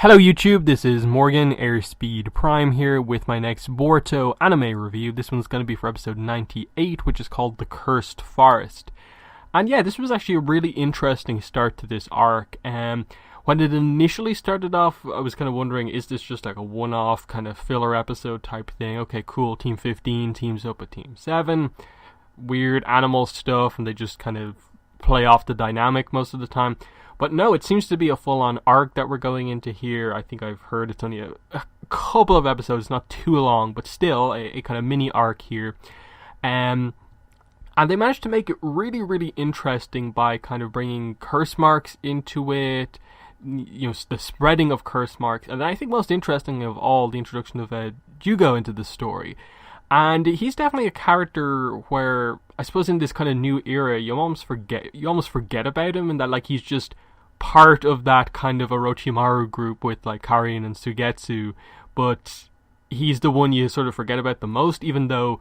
Hello YouTube, this is Morgan, Airspeed Prime here with my next Boruto anime review. This one's going to be for episode 98, which is called The Cursed Forest. And yeah, this was actually a really interesting start to this arc. When it initially started off, I was kind of wondering, is this just like a one-off kind of filler episode type thing? Okay, cool, Team 15 teams up with Team 7. Weird animal stuff, and they just kind of play off the dynamic most of the time. But no, it seems to be a full-on arc that we're going into here. I think I've heard it's only a couple of episodes, not too long, but still a kind of mini arc here. And they managed to make it really, really interesting by kind of bringing curse marks into it, you know, the spreading of curse marks. And I think most interesting of all, the introduction of Jugo into the story. And he's definitely a character where, I suppose in this kind of new era, you almost forget about him, and that like he's just part of that kind of Orochimaru group with like Karin and Sugetsu, but he's the one you sort of forget about the most, even though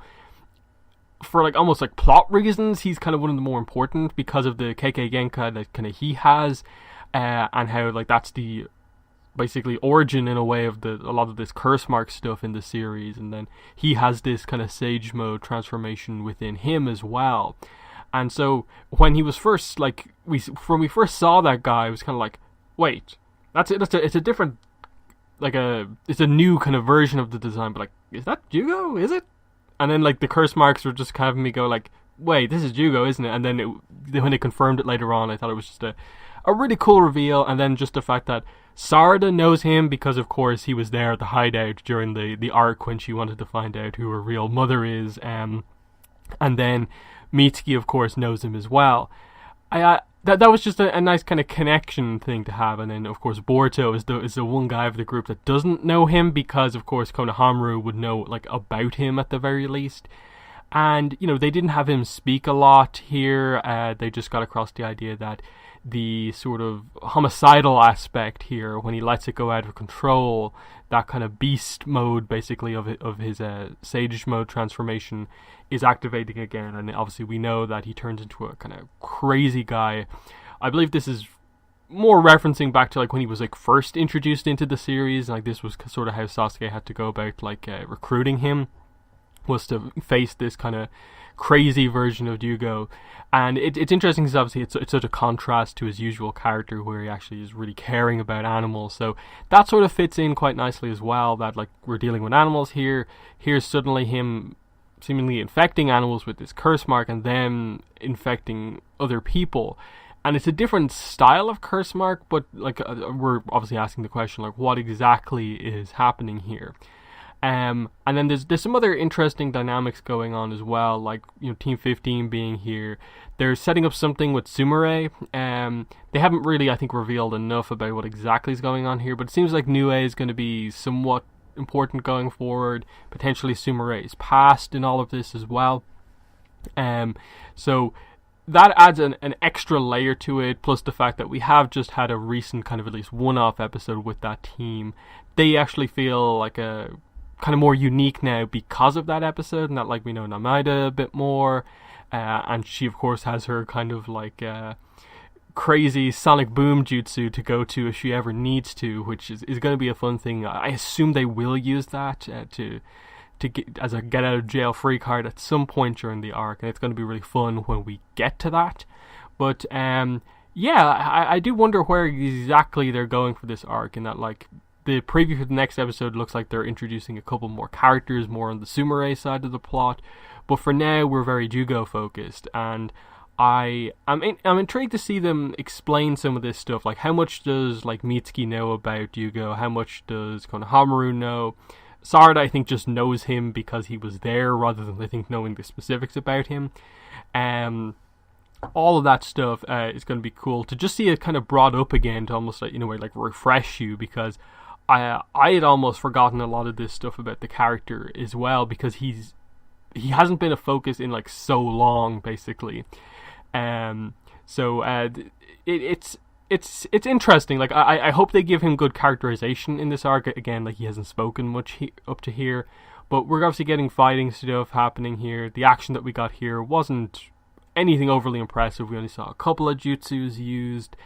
for like almost like plot reasons he's kind of one of the more important because of the KK Genka that kind of he has, and how like that's the basically origin in a way of a lot of this curse mark stuff in the series, and then he has this kind of sage mode transformation within him as well. And so when he was first when we first saw that guy, it was kind of like, wait, it's a different, it's a new kind of version of the design, but like, is that Jugo? Is it? And then like the curse marks were just kind of having me go like, wait, this is Jugo, isn't it? And then when they confirmed it later on, I thought it was just a really cool reveal. And then just the fact that Sarada knows him because, of course, he was there at the hideout during the arc when she wanted to find out who her real mother is. And then Mitsuki, of course, knows him as well. That was just a nice kind of connection thing to have. And then, of course, Boruto is the one guy of the group that doesn't know him because, of course, Konohamaru would know like about him at the very least. And, you know, they didn't have him speak a lot here. They just got across the idea that the sort of homicidal aspect here, when he lets it go out of control, that kind of beast mode basically of his sage mode transformation is activating again. And obviously we know that he turns into a kind of crazy guy. I believe this is more referencing back to like when he was like first introduced into the series. Like this was sort of how Sasuke had to go about like recruiting him, was to face this kind of crazy version of Jugo. And it's interesting because obviously it's such a contrast to his usual character where he actually is really caring about animals. So that sort of fits in quite nicely as well, that like we're dealing with animals here. Here's suddenly him seemingly infecting animals with this curse mark and then infecting other people. And it's a different style of curse mark, but like we're obviously asking the question like what exactly is happening here. And then there's some other interesting dynamics going on as well, like, you know, Team 15 being here. They're setting up something with Sumire. They haven't really, I think, revealed enough about what exactly is going on here, but it seems like Nue is going to be somewhat important going forward. Potentially Sumire's past in all of this as well. So that adds an extra layer to it, plus the fact that we have just had a recent kind of at least one-off episode with that team. They actually feel like a kind of more unique now because of that episode, and that like we know Namaida a bit more, and she of course has her kind of like crazy sonic boom jutsu to go to if she ever needs to, which is going to be a fun thing. I assume they will use that to get as a get out of jail free card at some point during the arc, and it's going to be really fun when we get to that. But yeah, I do wonder where exactly they're going for this arc, and that like the preview for the next episode looks like they're introducing a couple more characters, more on the Sumire side of the plot. But for now, we're very Jugo focused, and I'm intrigued to see them explain some of this stuff. Like, how much does like Mitsuki know about Jugo? How much does Konohamaru know? Sarada, I think, just knows him because he was there, rather than I think knowing the specifics about him. All of that stuff is going to be cool to just see it kind of brought up again, to almost like, in a way, like refresh you, because I had almost forgotten a lot of this stuff about the character as well, because he hasn't been a focus in like so long, basically. So it's interesting. Like I hope they give him good characterization in this arc. Again, like he hasn't spoken much up to here, but we're obviously getting fighting stuff happening here. The action that we got here wasn't anything overly impressive. We only saw a couple of jutsus used.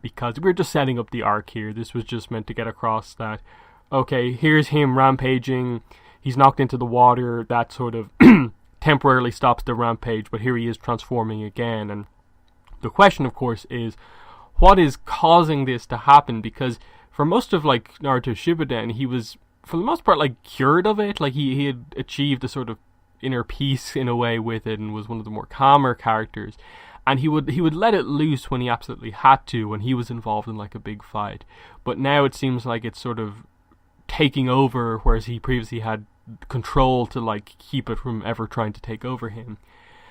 because we're just setting up the arc here. This was just meant to get across that, okay, here's him rampaging, he's knocked into the water, that sort of temporarily stops the rampage, but here he is transforming again. And the question, of course, is what is causing this to happen? Because for most of like Naruto Shippuden, he was for the most part like cured of it. Like he had achieved a sort of inner peace in a way with it, and was one of the more calmer characters. And he would let it loose when he absolutely had to, when he was involved in like a big fight. But now it seems like it's sort of taking over, whereas he previously had control to like keep it from ever trying to take over him.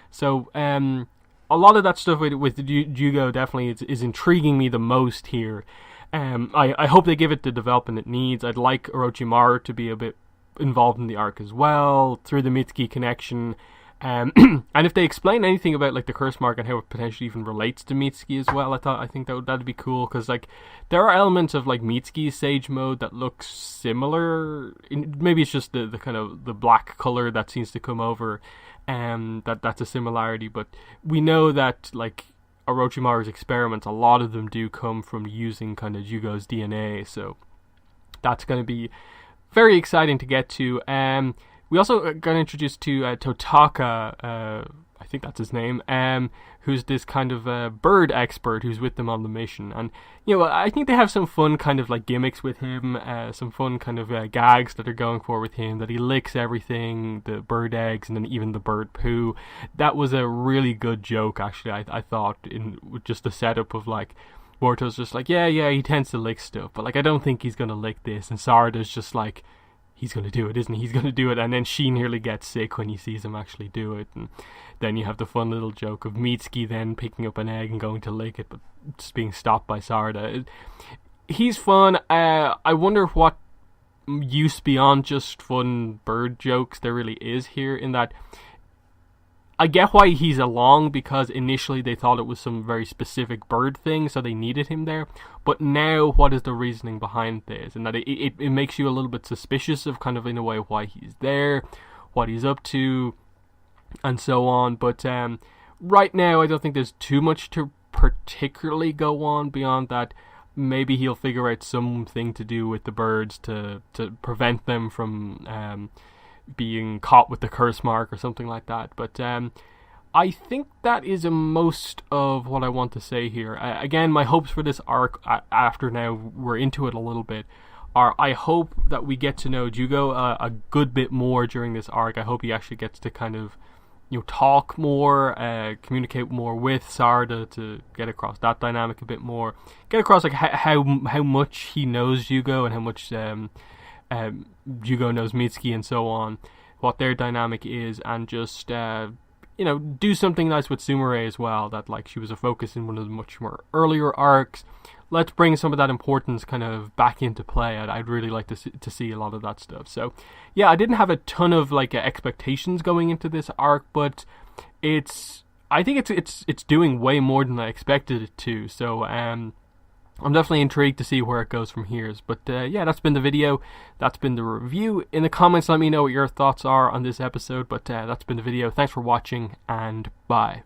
So a lot of that stuff with Jugo definitely is intriguing me the most here. I hope they give it the development it needs. I'd like Orochimaru to be a bit involved in the arc as well, through the Mitsuki connection. And if they explain anything about like the curse mark and how it potentially even relates to Mitsuki as well, I think that'd be cool, because like there are elements of like Mitsuki's Sage Mode that look similar. Maybe it's just the kind of the black color that seems to come over, that's a similarity. But we know that like Orochimaru's experiments, a lot of them do come from using kind of Jugo's DNA, so that's going to be very exciting to get to. We also got introduced to Totaka, I think that's his name, who's this kind of bird expert who's with them on the mission. And, you know, I think they have some fun kind of like gimmicks with him, some fun kind of gags that are going for with him, that he licks everything, the bird eggs and then even the bird poo. That was a really good joke, actually, I thought, with just the setup of like, Boruto's just like, yeah, he tends to lick stuff, but like I don't think he's going to lick this. And Sarada's just like, he's going to do it, isn't he? He's going to do it. And then she nearly gets sick when he sees him actually do it. And then you have the fun little joke of Mitsuki then picking up an egg and going to lick it, but just being stopped by Sarada. He's fun. I wonder what use beyond just fun bird jokes there really is here, in that I get why he's along, because initially they thought it was some very specific bird thing, so they needed him there. But now, what is the reasoning behind this? And that it makes you a little bit suspicious of kind of, in a way, why he's there, what he's up to, and so on. But right now, I don't think there's too much to particularly go on beyond that. Maybe he'll figure out something to do with the birds to prevent them from being caught with the curse mark or something like that. But I think that is most of what I want to say here. Again, my hopes for this arc, after now we're into it a little bit, are I hope that we get to know Jugo a good bit more during this arc. I hope he actually gets to kind of, you know, talk more, communicate more with Sarada to get across that dynamic a bit more. Get across like how much he knows Jugo and how much Jugo knows Mitsuki and so on, what their dynamic is, and just you know, do something nice with Sumire as well, that like she was a focus in one of the much more earlier arcs. Let's bring some of that importance kind of back into play. I'd really like to see a lot of that stuff. So yeah, I didn't have a ton of like expectations going into this arc, but I think it's doing way more than I expected it to. So I'm definitely intrigued to see where it goes from here. But yeah, that's been the video. That's been the review. In the comments, let me know what your thoughts are on this episode. But that's been the video. Thanks for watching, and bye.